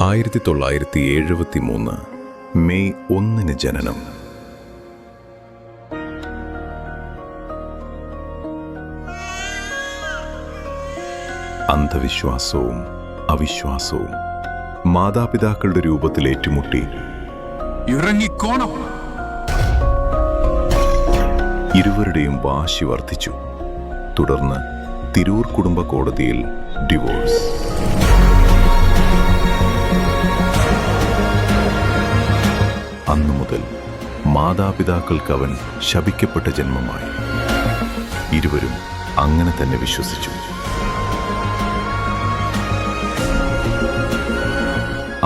1973 May 1 ജനനം. അന്ധവിശ്വാസവും അവിശ്വാസവും മാതാപിതാക്കളുടെ രൂപത്തിൽ ഏറ്റുമുട്ടി. ഇറങ്ങിക്കോണം. ഇരുവരുടെയും വാശി വർദ്ധിച്ചു. തുടർന്ന് തിരൂർ കുടുംബ കോടതിയിൽ ഡിവോഴ്സ്. അന്നു മുതൽ മാതാപിതാക്കൾക്ക് അവൻ ശപിക്കപ്പെട്ട ജന്മമായി. ഇരുവരും അങ്ങനെ തന്നെ വിശ്വസിച്ചു.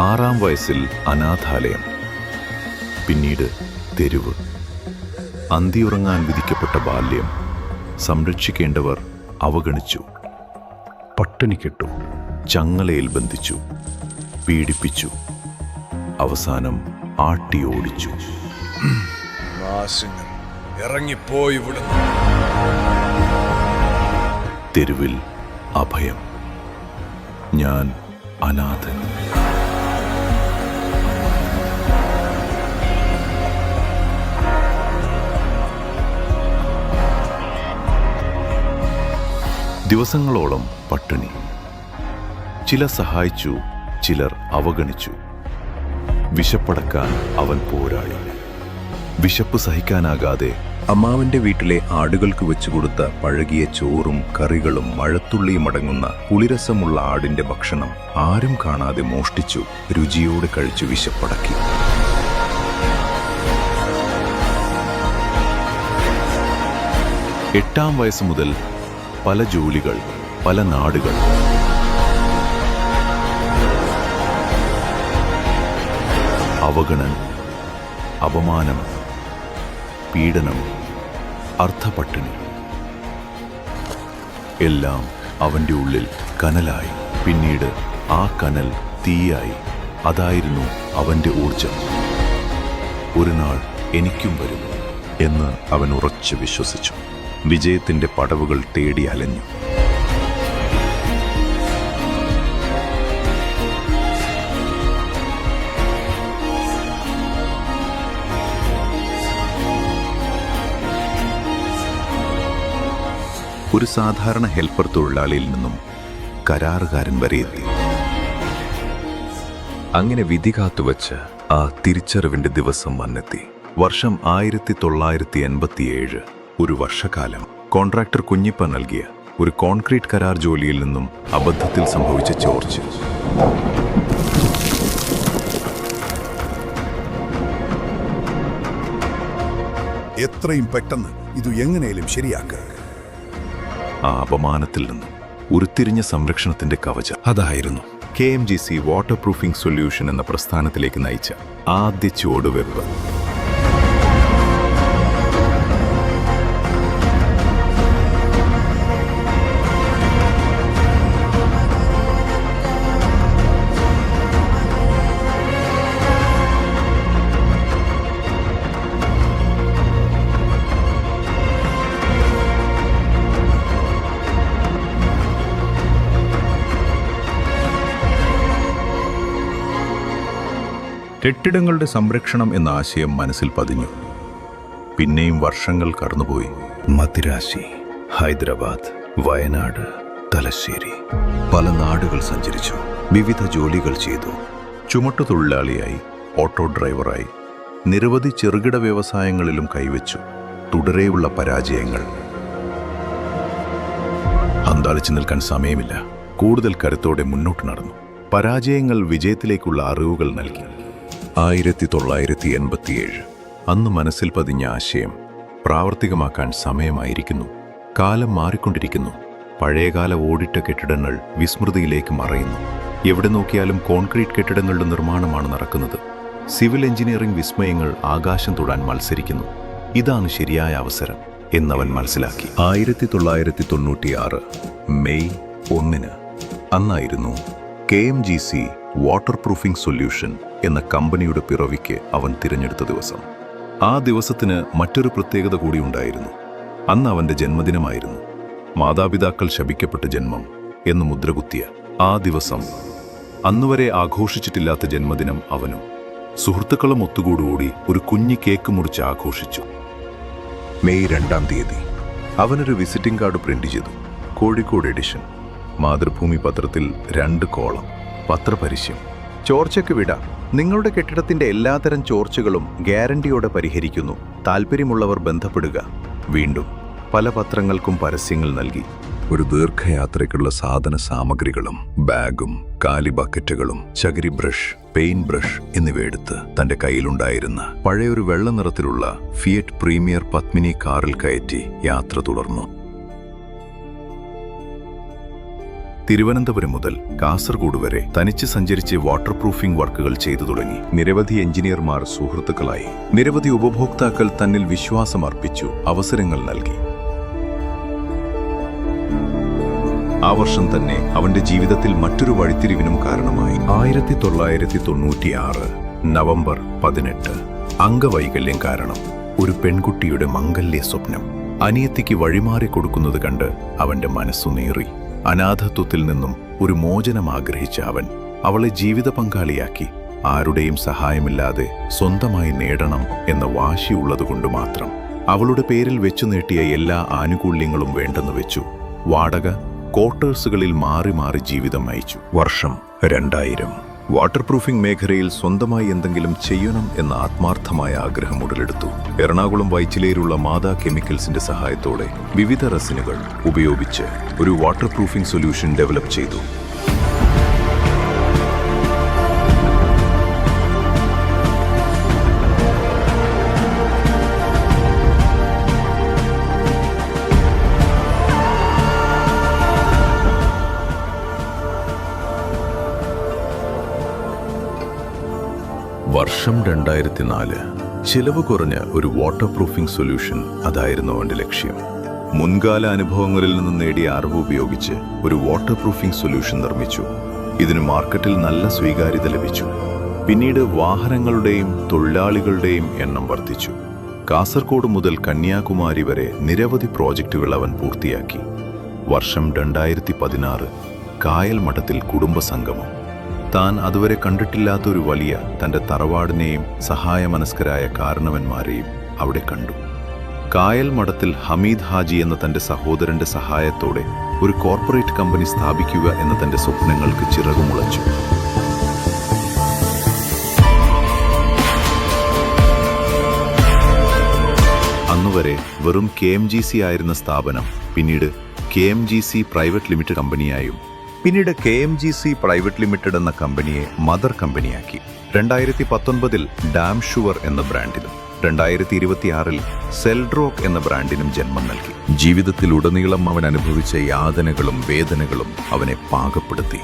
6-ാം വയസ്സിൽ അനാഥാലയം, പിന്നീട് തെരുവ്. അന്തിയുറങ്ങാൻ വിധിക്കപ്പെട്ട ബാല്യം സംരക്ഷിക്കേണ്ടവർ അവഗണിച്ചു. പട്ടിണിക്കിട്ടു, ചങ്ങലയിൽ ബന്ധിച്ചു, പീഡിപ്പിച്ചു, അവസാനം ആട്ടിയോടിച്ചു. ഇറങ്ങിപ്പോയി വിടുന്നു. തെരുവിൽ അഭയം. ഞാൻ അനാഥൻ. ദിവസങ്ങളോളം പട്ടിണി. ചിലർ സഹായിച്ചു, ചിലർ അവഗണിച്ചു. വിശപ്പടക്കാൻ അവൻ പോരാടി. വിശപ്പ് സഹിക്കാനാകാതെ അമ്മാവന്റെ വീട്ടിലെ ആടുകൾക്ക് വെച്ചുകൊടുത്ത പഴകിയ ചോറും കറികളും മഴത്തുള്ളിയും അടങ്ങുന്ന പുളിരസമുള്ള ആടിന്റെ ഭക്ഷണം ആരും കാണാതെ മോഷ്ടിച്ചു രുചിയോടെ കഴിച്ചു വിശപ്പടക്കി. എട്ടാം വയസ്സ് മുതൽ പല ജോലികൾ, പല നാടുകൾ. അവഗണന, അപമാനം, പീഡനം, അർത്ഥപട്ടിണി. എല്ലാം അവൻ്റെ ഉള്ളിൽ കനലായി. പിന്നീട് ആ കനൽ തീയായി. അതായിരുന്നു അവൻ്റെ ഊർജം. ഒരു നാൾ എനിക്കും വരും എന്ന് അവൻ ഉറച്ചു വിശ്വസിച്ചു. വിജയത്തിന്റെ പടവുകൾ തേടി അലഞ്ഞു. ഒരു സാധാരണ ഹെൽപ്പർ തൊഴിലാളിയിൽ നിന്നും കരാറുകാരൻ വരെ എത്തി. അങ്ങനെ വിധി കാത്തുവച്ച് ആ തിരിച്ചറിവിന്റെ ദിവസം വന്നെത്തി. വർഷം 1987. ഒരു വർഷക്കാലം കോൺട്രാക്ടർ കുഞ്ഞിപ്പ നൽകിയ ഒരു കോൺക്രീറ്റ് കരാർ ജോലിയിൽ നിന്നും അബദ്ധത്തിൽ സംഭവിച്ച ചോർച്ച. എത്രയും പെട്ടെന്ന് ഇത് എങ്ങനെയും ശരിയാക്കുക. ആ അപമാനത്തിൽ നിന്നും ഉരുത്തിരിഞ്ഞ സംരക്ഷണത്തിന്റെ കവചം അതായിരുന്നു KMGC വാട്ടർ പ്രൂഫിംഗ് സൊല്യൂഷൻ എന്ന പ്രസ്ഥാനത്തിലേക്ക് നയിച്ച ആദ്യ ചുവടുവെപ്പ്. കെട്ടിടങ്ങളുടെ സംരക്ഷണം എന്ന ആശയം മനസ്സിൽ പതിഞ്ഞു. പിന്നെയും വർഷങ്ങൾ കടന്നുപോയി. മദിരാശി, ഹൈദരാബാദ്, വയനാട്, തലശ്ശേരി, പല നാടുകൾ സഞ്ചരിച്ചു. വിവിധ ജോലികൾ ചെയ്തു. ചുമട്ടുതൊഴിലാളിയായി, ഓട്ടോ ഡ്രൈവറായി, നിരവധി ചെറുകിട വ്യവസായങ്ങളിലും കൈവച്ചു. തുടരെയുള്ള പരാജയങ്ങൾ. അന്താളിച്ചു നിൽക്കാൻ സമയമില്ല. കൂടുതൽ കരുത്തോടെ മുന്നോട്ട് നടന്നു. പരാജയങ്ങൾ വിജയത്തിലേക്കുള്ള അറിവുകൾ നൽകി. 1987. അന്ന് മനസ്സിൽ പതിഞ്ഞ ആശയം പ്രാവർത്തികമാക്കാൻ സമയമായിരിക്കുന്നു. കാലം മാറിക്കൊണ്ടിരിക്കുന്നു. പഴയകാല ഓടിട്ട കെട്ടിടങ്ങൾ വിസ്മൃതിയിലേക്ക് മറയുന്നു. എവിടെ നോക്കിയാലും കോൺക്രീറ്റ് കെട്ടിടങ്ങളുടെ നിർമ്മാണമാണ് നടക്കുന്നത്. സിവിൽ എഞ്ചിനീയറിംഗ് വിസ്മയങ്ങൾ ആകാശം തൊടാൻ മത്സരിക്കുന്നു. ഇതാണ് ശരിയായ അവസരം എന്നവൻ മനസ്സിലാക്കി. 1996 May 1 അന്നായിരുന്നു KMGC water proofing solution എന്ന കമ്പനിയുടെ പിറവിക്ക് അവൻ തിരഞ്ഞെടുത്ത ദിവസം. ആ ദിവസത്തിന് മറ്റൊരു പ്രത്യേകത കൂടി ഉണ്ടായിരുന്നു. അന്ന് അവൻ്റെ ജന്മദിനമായിരുന്നു. മാതാപിതാക്കൾ ശപിക്കപ്പെട്ട ജന്മം എന്ന് മുദ്രകുത്തിയ ആ ദിവസം അന്നുവരെ ആഘോഷിച്ചിട്ടില്ലാത്ത ജന്മദിനം അവനും. സുഹൃത്തുക്കളും ഒത്തുകൂടി ഒരു കുഞ്ഞി കേക്ക് മുറിച്ച് ആഘോഷിച്ചു. മെയ് 2-ാം തീയതി അവനൊരു വിസിറ്റിംഗ് കാർഡ് പ്രിന്റ് ചെയ്തു. കോഴിക്കോട് എഡിഷൻ. മാതൃഭൂമി പത്രത്തിൽ 2 കോളം. പത്രപരിശ്യം: ചോർച്ചയ്ക്ക് വിട. നിങ്ങളുടെ കെട്ടിടത്തിന്റെ എല്ലാത്തരം ചോർച്ചകളും ഗ്യാരണ്ടിയോടെ പരിഹരിക്കുന്നു. താൽപ്പര്യമുള്ളവർ ബന്ധപ്പെടുക. വീണ്ടും പല പത്രങ്ങൾക്കും പരസ്യങ്ങൾ നൽകി. ഒരു ദീർഘയാത്രയ്ക്കുള്ള സാധന സാമഗ്രികളും ബാഗും കാലി ബക്കറ്റുകളും ചകിരി ബ്രഷ്, പെയിന്റ് ബ്രഷ് എന്നിവയെടുത്ത് തന്റെ കയ്യിലുണ്ടായിരുന്ന പഴയൊരു വെള്ള നിറത്തിലുള്ള ഫിയറ്റ് പ്രീമിയർ പത്മിനി കാറിൽ കയറ്റി യാത്ര തുടർന്നു. തിരുവനന്തപുരം മുതൽ കാസർഗോഡ് വരെ തനിച്ച് സഞ്ചരിച്ച് വാട്ടർ പ്രൂഫിംഗ് വർക്കുകൾ ചെയ്തു തുടങ്ങി. നിരവധി എഞ്ചിനീയർമാർ സുഹൃത്തുക്കളായി. നിരവധി ഉപഭോക്താക്കൾ തന്നിൽ വിശ്വാസം അർപ്പിച്ചു, അവസരങ്ങൾ നൽകി. ആ വർഷം തന്നെ അവന്റെ ജീവിതത്തിൽ മറ്റൊരു വഴിത്തിരിവിനും കാരണമായി. 1996 നവംബർ 18. അംഗവൈകല്യം കാരണം ഒരു പെൺകുട്ടിയുടെ മംഗല്യ സ്വപ്നം അനിയത്തിക്ക് വഴിമാറി കൊടുക്കുന്നത് കണ്ട് അവന്റെ മനസ്സു നീറി. അനാഥത്വത്തിൽ നിന്നും ഒരു മോചനം ആഗ്രഹിച്ച അവൻ അവളെ ജീവിത പങ്കാളിയാക്കി. ആരുടെയും സഹായമില്ലാതെ സ്വന്തമായി നേടണം എന്ന വാശിയുള്ളതുകൊണ്ട് മാത്രം അവളുടെ പേരിൽ വെച്ചു നീട്ടിയ എല്ലാ ആനുകൂല്യങ്ങളും വേണ്ടെന്ന് വെച്ചു. വാടക ക്വാർട്ടേഴ്സുകളിൽ മാറി മാറി ജീവിതം നയിച്ചു. വർഷം 2000. വാട്ടർ പ്രൂഫിംഗ് മേഖലയിൽ സ്വന്തമായി എന്തെങ്കിലും ചെയ്യണം എന്ന ആത്മാർത്ഥമായ ആഗ്രഹം ഉടലെടുത്തു. എറണാകുളം വൈറ്റിലയിലുള്ള മാതാ കെമിക്കൽസിന്റെ സഹായത്തോടെ വിവിധ റെസിനുകൾ ഉപയോഗിച്ച് ഒരു വാട്ടർ പ്രൂഫിംഗ് സൊല്യൂഷൻ ഡെവലപ്പ് ചെയ്തു. വർഷം 2004. ചിലവ് കുറഞ്ഞ ഒരു വാട്ടർ പ്രൂഫിംഗ് സൊല്യൂഷൻ, അതായിരുന്നു അവന്റെ ലക്ഷ്യം. മുൻകാല അനുഭവങ്ങളിൽ നിന്ന് നേടിയ അറിവ് ഉപയോഗിച്ച് ഒരു വാട്ടർ പ്രൂഫിംഗ് സൊല്യൂഷൻ നിർമ്മിച്ചു. ഇതിന് മാർക്കറ്റിൽ നല്ല സ്വീകാര്യത ലഭിച്ചു. പിന്നീട് വാഹനങ്ങളുടെയും തൊഴിലാളികളുടെയും എണ്ണം വർദ്ധിച്ചു. കാസർഗോഡ് മുതൽ കന്യാകുമാരി വരെ നിരവധി പ്രോജക്റ്റുകൾ അവൻ പൂർത്തിയാക്കി. വർഷം 2016. കായൽ മഠത്തിൽ കുടുംബസംഗമം. താൻ അതുവരെ കണ്ടിട്ടില്ലാത്തൊരു വലിയ തന്റെ തറവാടിനെയും സഹായമനസ്കരായ കാരണവന്മാരെയും അവിടെ കണ്ടു. കായൽ മഠത്തിൽ ഹമീദ് ഹാജി എന്ന തന്റെ സഹോദരന്റെ സഹായത്തോടെ ഒരു കോർപ്പറേറ്റ് കമ്പനി സ്ഥാപിക്കുക എന്ന തന്റെ സ്വപ്നങ്ങൾക്ക് ചിറകുമുളച്ചു. അന്നുവരെ വെറും KMGC ആയിരുന്ന സ്ഥാപനം പിന്നീട് KMGC പ്രൈവറ്റ് ലിമിറ്റഡ് കമ്പനിയായും പിന്നീട് KMGC പ്രൈവറ്റ് ലിമിറ്റഡ് എന്ന കമ്പനിയെ മദർ കമ്പനിയാക്കി. 2019 ഡാം ഷുവർ എന്ന ബ്രാൻഡിനും 2026 സെൽഡ്രോക്ക് എന്ന ബ്രാൻഡിനും ജന്മം നൽകി. ജീവിതത്തിലുടനീളം അവൻ അനുഭവിച്ച യാതനകളും വേദനകളും അവനെ പാകപ്പെടുത്തി.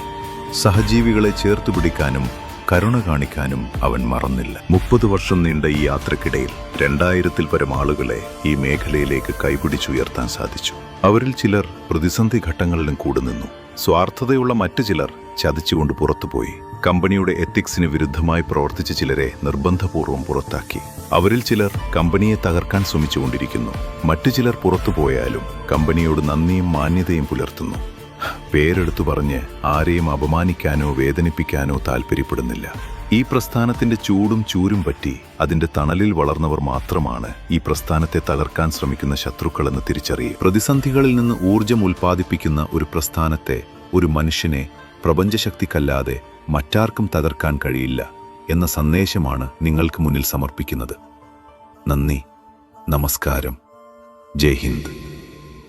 സഹജീവികളെ ചേർത്തുപിടിക്കാനും കരുണ കാണിക്കാനും അവൻ മറന്നില്ല. 30 വർഷം നീണ്ട ഈ യാത്രക്കിടയിൽ 2000-ൽ പരം ആളുകളെ ഈ മേഖലയിലേക്ക് കൈപിടിച്ചുയർത്താൻ സാധിച്ചു. അവരിൽ ചിലർ പ്രതിസന്ധി ഘട്ടങ്ങളിലും കൂടുനിന്നു. സ്വാർത്ഥതയുള്ള മറ്റു ചിലർ ചതിച്ചുകൊണ്ട് പുറത്തുപോയി. കമ്പനിയുടെ എത്തിക്സിന് വിരുദ്ധമായി പ്രവർത്തിച്ച ചിലരെ നിർബന്ധപൂർവ്വം പുറത്താക്കി. അവരിൽ ചിലർ കമ്പനിയെ തകർക്കാൻ ശ്രമിച്ചുകൊണ്ടിരിക്കുന്നു. മറ്റു ചിലർ പുറത്തുപോയാലും കമ്പനിയോട് നന്ദിയും മാന്യതയും പുലർത്തുന്നു. പേരെടുത്തു പറഞ്ഞ് ആരെയും അപമാനിക്കാനോ വേദനിപ്പിക്കാനോ താൽപ്പര്യപ്പെടുന്നില്ല. ഈ പ്രസ്ഥാനത്തിന്റെ ചൂടും ചൂരും പറ്റി അതിന്റെ തണലിൽ വളർന്നവർ മാത്രമാണ് ഈ പ്രസ്ഥാനത്തെ തകർക്കാൻ ശ്രമിക്കുന്ന ശത്രുക്കളെന്ന് തിരിച്ചറിയും. പ്രതിസന്ധികളിൽ നിന്ന് ഊർജം ഉൽപ്പാദിപ്പിക്കുന്ന ഒരു പ്രസ്ഥാനത്തെ, ഒരു മനുഷ്യനെ പ്രപഞ്ചശക്തിക്കല്ലാതെ മറ്റാർക്കും തകർക്കാൻ കഴിയില്ല എന്ന സന്ദേശമാണ് നിങ്ങൾക്ക് മുന്നിൽ സമർപ്പിക്കുന്നത്. നന്ദി, നമസ്കാരം, ജയ് ഹിന്ദ്.